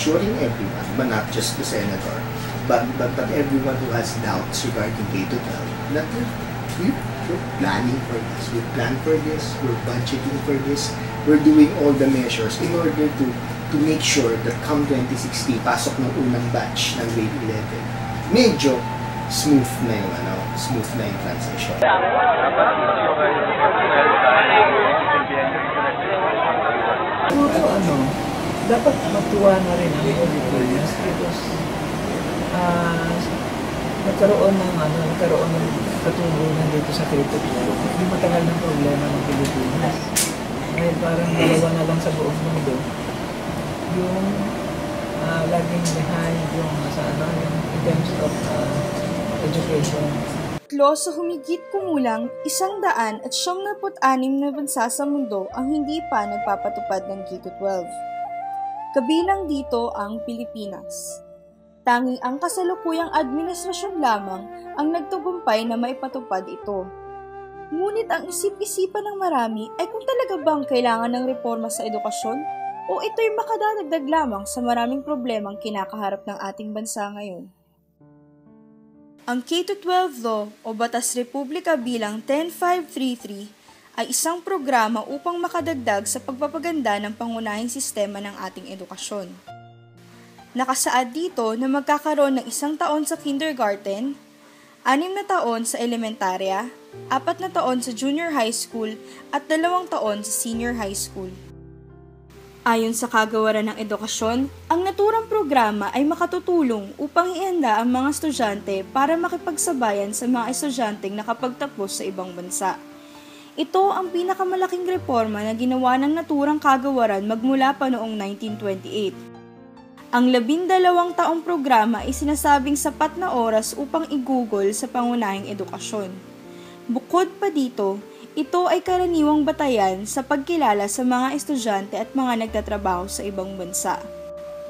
assuring everyone, but not just the senator, but everyone who has doubts regarding K-12, that we're planning for this. We plan for this. We're budgeting for this. We're doing all the measures in order to make sure that come 2060, pasok ng unang batch ng grade 11, medyo smooth na yung transition. Siguro dapat matuwa na rin ang Pilipinas because nagkaroon ng katugunan dito sa K-12. Hindi matagal ng problema ng Pilipinas. Dahil parang dalawa na lang sa buong mundo yung laging behind yung in terms of education. Sa humigit kumulang 196 na bansa sa mundo ang hindi pa nagpapatupad ng K-12. Kabilang dito ang Pilipinas. Tanging ang kasalukuyang administrasyon lamang ang nagtagumpay na maipatupad ito. Ngunit ang isip-isipan ng marami ay kung talaga bang kailangan ng reforma sa edukasyon o ito'y makadadagdag lamang sa maraming problemang kinakaharap ng ating bansa ngayon. Ang K-12 Law o Batas Republika bilang 10533 ay isang programa upang makadagdag sa pagpapaganda ng pangunahing sistema ng ating edukasyon. Nakasaad dito na magkakaroon ng 1 taon sa kindergarten, 6 na taon sa elementarya, 4 na taon sa junior high school at 2 taon sa senior high school. Ayon sa Kagawaran ng Edukasyon, ang naturang programa ay makatutulong upang ihanda ang mga estudyante para makipagsabayan sa mga estudyanteng nakapagtapos sa ibang bansa. Ito ang pinakamalaking reforma na ginawa ng naturang kagawaran magmula pa noong 1928. Ang 12 taong programa ay sinasabing sapat na oras upang igugol sa pangunahing edukasyon. Bukod pa dito, ito ay karaniwang batayan sa pagkilala sa mga estudyante at mga nagtatrabaho sa ibang bansa.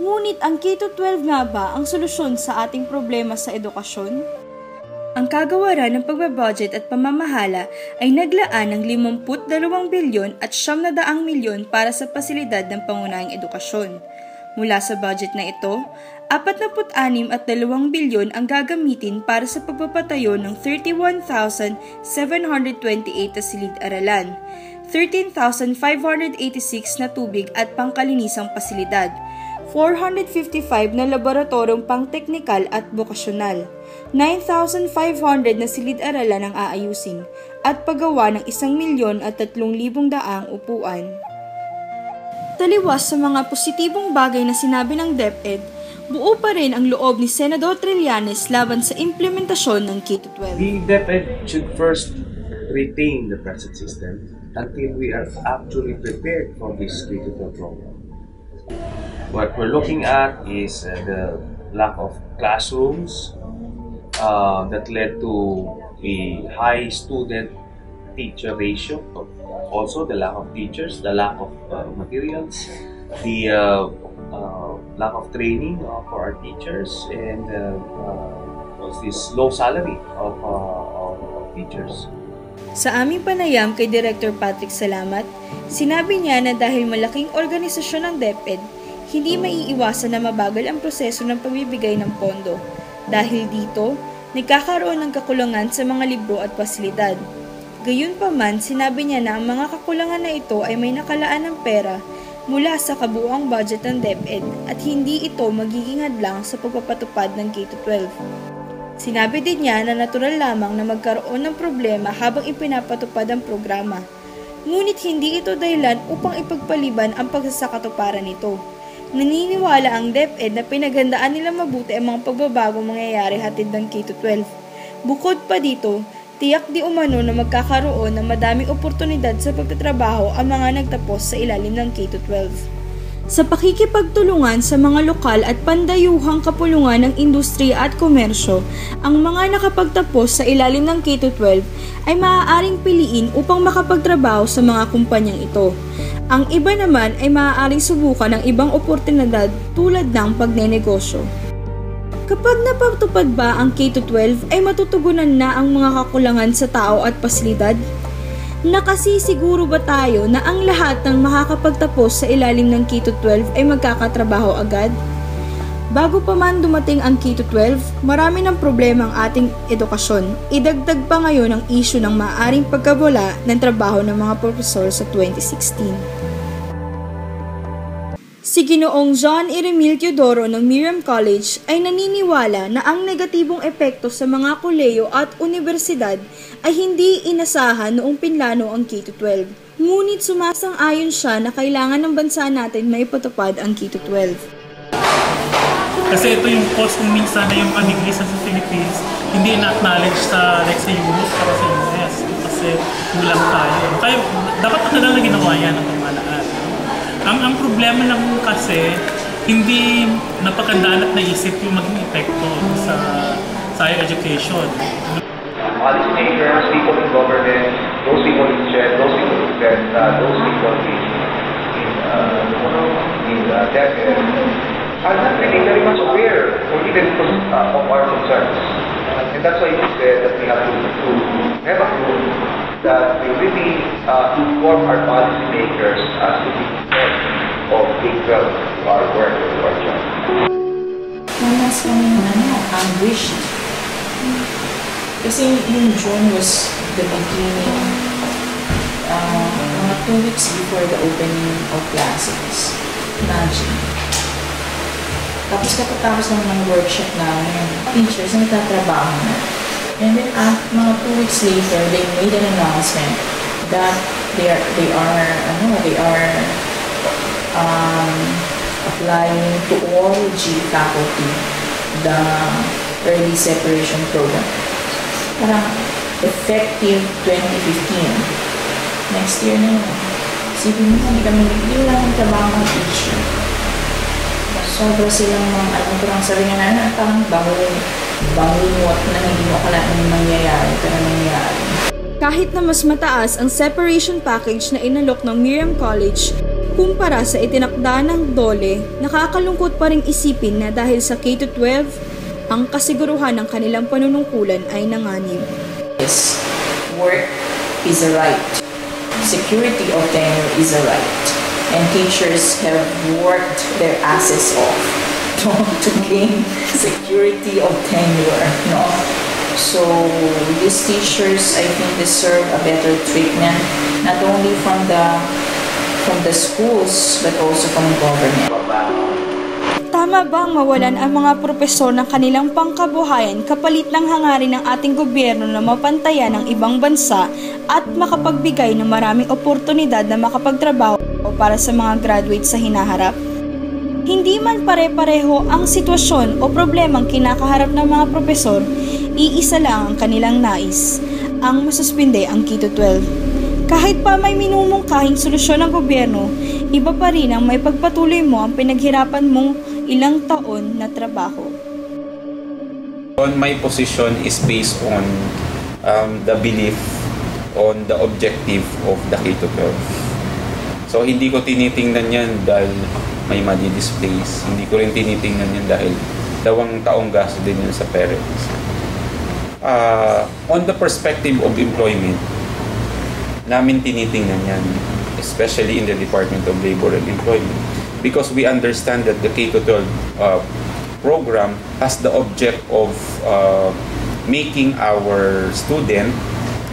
Ngunit ang K-12 nga ba ang solusyon sa ating problema sa edukasyon? Ang kagawaran ng pagbabudget at pamamahala ay naglaan ng 52 bilyon at 900 milyon para sa pasilidad ng pangunahing edukasyon. Mula sa budget na ito, 46 at 2 bilyon ang gagamitin para sa pagpapatayo ng 31,728 na silid-aralan, 13,586 na tubig at pangkalinisang pasilidad, 455 na laboratoryong pangteknikal at bokasyonal, 9,500 na silid-aralan ang aayusin, at paggawa ng 1,300,000 upuan. Taliwas sa mga positibong bagay na sinabi ng DepEd, buo pa rin ang loob ni Senador Trillanes laban sa implementasyon ng K-12. The DepEd should first retain the present system until we are actually prepared for this K-12 program. What we're looking at is the lack of classrooms that led to a high student-teacher ratio. Also, the lack of teachers, the lack of materials, the lack of training for our teachers, and this low salary of teachers. Sa aming panayam kay Director Patrick Salamat, sinabi niya na dahil malaking organisasyon ng DepEd, hindi maiiwasan na mabagal ang proseso ng pagbibigay ng pondo. Dahil dito, nagkakaroon ng kakulangan sa mga libro at pasilidad. Gayunpaman, sinabi niya na ang mga kakulangan na ito ay may nakalaan ng pera mula sa kabuuang budget ng DepEd at hindi ito magiging hadlang sa pagpapatupad ng K-12. Sinabi din niya na natural lamang na magkaroon ng problema habang ipinapatupad ang programa. Ngunit hindi ito dahilan upang ipagpaliban ang pagsasakatuparan nito. Naniniwala ang DepEd na pinaghandaan nila mabuti ang mga pagbabagong mangyayari hatid ng K-12. Bukod pa dito, tiyak di umano na magkakaroon ng madaming oportunidad sa pagtatrabaho ang mga nagtapos sa ilalim ng K-12. Sa pakikipagtulungan sa mga lokal at pandayuhang kapulungan ng industriya at komersyo, ang mga nakapagtapos sa ilalim ng K-12 ay maaaring piliin upang makapagtrabaho sa mga kumpanyang ito. Ang iba naman ay maaaring subukan ng ibang oportunidad tulad ng pagnenegosyo. Kapag napatupad ba ang K-12 ay matutugunan na ang mga kakulangan sa tao at pasilidad? Nakasisiguro ba tayo na ang lahat ng makakapagtapos sa ilalim ng K-12 ay magkakatrabaho agad? Bago pa man dumating ang K-12, marami ng problema ang ating edukasyon. Idagdag pa ngayon ang issue ng maaaring pagkawala ng trabaho ng mga profesor sa 2016. Si Ginoong John Iremil Teodoro ng Miriam College ay naniniwala na ang negatibong epekto sa mga kolehiyo at universidad ay hindi inasahan noong pinlano ang K-12. Ngunit sumasang-ayon siya na kailangan ng bansa natin maipatupad ang K-12. Kasi ito yung course kung minsan na yung aniglism sa Philippines, hindi na-acknowledge sa Europe para sa US. Kasi kulang tayo. Kaya dapat matagal na ginawa yan ang pamahalaan. Ang problema lang kasi, hindi napakandaan at naisip yung maging epekto sa higher education. Policy makers, people in government, those people in church, those people in debt, those people in debt, are not really very much aware or even of our concerns. And that's why it said that we have to have a clue that we really inform our policy makers as to the effect of K-12 to our work or to our job. Namas kami anguish. Kasi yung June was the beginning, mga 2 weeks before the opening of classes. Imagine. Tapos kapatapos ng mga workshop namin, teachers na nagtatrabaho na. And then mga 2 weeks later, they made an announcement that they are applying to all G faculty the early separation program. Parang effective 2015. Next year na yun. Sipin mo, hindi lang ang trabaho ng teacher. Sobra silang parang sabi nga na, parang bangungot na hindi mo akalain mangyayari, pero nangyayari. Kahit na mas mataas ang separation package na inalok ng Miriam College kumpara sa itinakda ng DOLE, nakakalungkot pa ring isipin na dahil sa K-12, ang kasiguruhan ng kanilang panunungkulan ay nanganib. Yes, work is a right. Security of tenure is a right. And teachers have worked their asses off to gain security of tenure, no? So these teachers, I think, deserve a better treatment, not only from the schools, but also from government. Tama bang mawalan ang mga propesor ng kanilang pangkabuhayan kapalit ng hangarin ng ating gobyerno na mapantayan ng ibang bansa at makapagbigay ng maraming oportunidad na makapagtrabaho para sa mga graduate sa hinaharap? Hindi man pare-pareho ang sitwasyon o problemang kinakaharap ng mga propesor, iisa lang ang kanilang nais, ang masuspinde ang K-12. Kahit pa may minumungkahing solusyon ng gobyerno, iba pa rin ang may pagpatuloy mo ang pinaghirapan mong ilang taon na trabaho. My position is based on the belief on the objective of the K-12. So hindi ko tinitingnan yan dahil may madi-displace. Hindi ko rin tinitingnan yan dahil 2 taong gasto din yan sa parents. On the perspective of employment, namin tinitingnan yan, especially in the Department of Labor and Employment, because we understand that the K-12 program has the object of making our student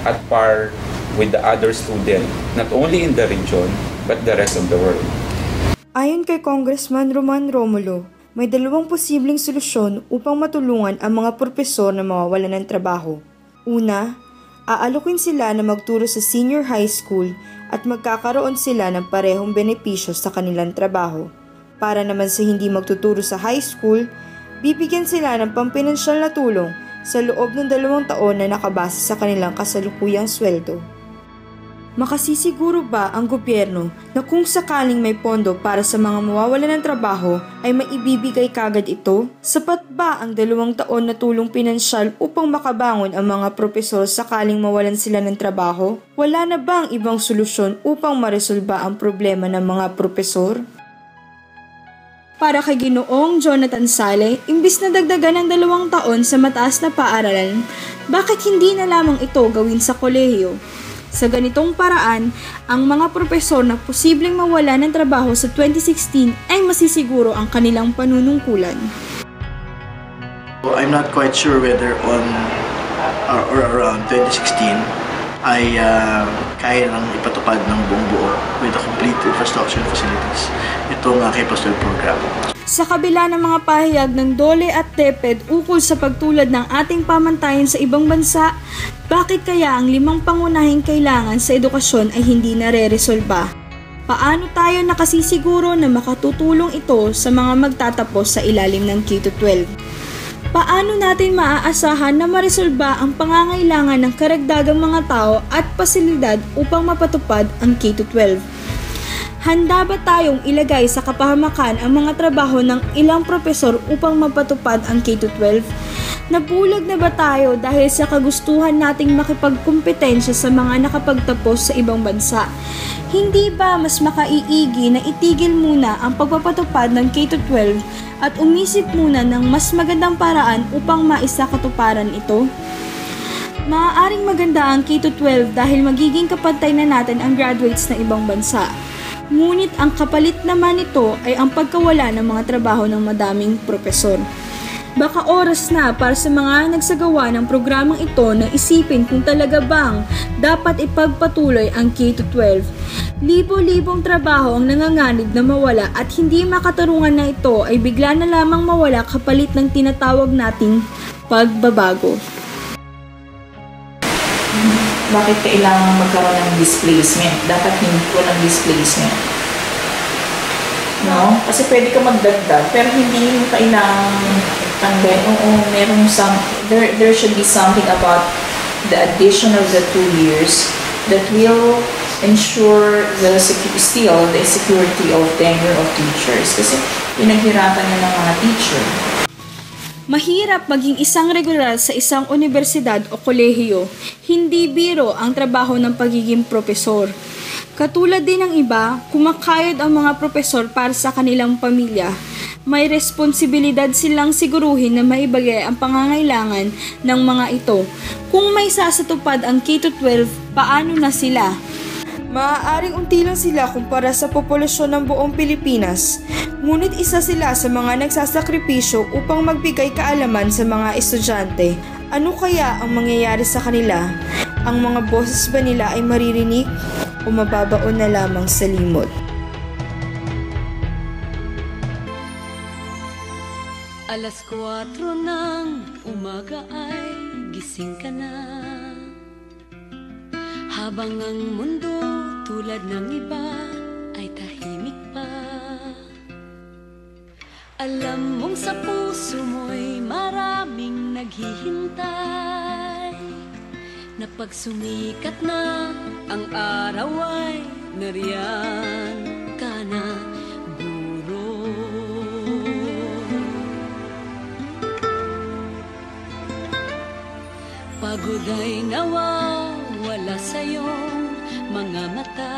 at par with the other student, not only in the region, but the rest of the world. Ayon kay Congressman Roman Romulo, may 2 posibleng solusyon upang matulungan ang mga propesor na mawawalan ng trabaho. Una, aalokin sila na magturo sa senior high school at magkakaroon sila ng parehong benepisyo sa kanilang trabaho. Para naman sa hindi magtuturo sa high school, bibigyan sila ng pampinansyal na tulong sa loob ng 2 taon na nakabase sa kanilang kasalukuyang sweldo. Makasisiguro ba ang gobyerno na kung sakaling may pondo para sa mga mawawalan ng trabaho ay maibibigay kagad ito? Sapat ba ang 2 taon na tulong pinansyal upang makabangon ang mga propesor sakaling mawalan sila ng trabaho? Wala na ba ang ibang solusyon upang maresolba ang problema ng mga propesor? Para kay Ginoong Jonathan Sale, imbis na dagdagan ng 2 taon sa mataas na paaralan, bakit hindi na lamang ito gawin sa kolehiyo? Sa ganitong paraan, ang mga propesor na posibleng mawala ng trabaho sa 2016 ay masisiguro ang kanilang panunungkulan. I'm not quite sure whether on or around 2016 ay kaya nang ipatupad ng buong buo with the complete infrastructure and facilities itong K-12 program. Sa kabila ng mga pahayag ng DOLE at DepEd ukol sa pagtulad ng ating pamantayan sa ibang bansa, bakit kaya ang 5 pangunahing kailangan sa edukasyon ay hindi nare-resolba? Paano tayo nakasisiguro na makatutulong ito sa mga magtatapos sa ilalim ng K-12? Paano natin maaasahan na maresolba ang pangangailangan ng karagdagang mga tao at pasilidad upang mapatupad ang K-12? Handa ba tayong ilagay sa kapahamakan ang mga trabaho ng ilang propesor upang mapatupad ang K-12? Nabulag na ba tayo dahil sa kagustuhan nating makipagkumpetensya sa mga nakapagtapos sa ibang bansa? Hindi ba mas makaiigi na itigil muna ang pagpapatupad ng K-12 at umisip muna ng mas magandang paraan upang maisakatuparan ito? Maaaring maganda ang K-12 dahil magiging kapantay na natin ang graduates ng ibang bansa. Ngunit ang kapalit naman nito ay ang pagkawala ng mga trabaho ng madaming propesor. Baka oras na para sa mga nagsagawa ng programang ito na isipin kung talaga bang dapat ipagpatuloy ang K-12. Libo-libong trabaho ang nanganganib na mawala at hindi makatarungan na ito ay bigla na lamang mawala kapalit ng tinatawag nating pagbabago. Bakit kailangan magkaroon ng displacement? Dapat hindi ko ng displacement. No? Kasi pwede ka magdagdag, pero hindi mo kailangan tanggalin. Oo, there should be something about the addition of the 2 years that will ensure the security of tenure of teachers. Kasi pinaghirapan na ng mga teacher. Mahirap maging isang regular sa isang universidad o kolehiyo. Hindi biro ang trabaho ng pagiging propesor. Katulad din ng iba, kumakayod ang mga propesor para sa kanilang pamilya. May responsibilidad silang siguruhin na maibagay ang pangangailangan ng mga ito. Kung may sasatupad ang K-12, paano na sila? Maaaring unti lang sila kumpara sa populasyon ng buong Pilipinas, ngunit isa sila sa mga nagsasakripisyo upang magbigay kaalaman sa mga estudyante. Ano kaya ang mangyayari sa kanila? Ang mga boses ba nila ay maririnig o mababaon na lamang sa limot? Alas 4 ng umaga ay gising ka na, habang ang mundo tulad ng iba ay tahimik pa. Alam mong sa puso mo'y maraming naghihintay, na pag sumikat na ang araw ay nariyan ka na, guro. Pagod ay nawawala sa'yong mga mata,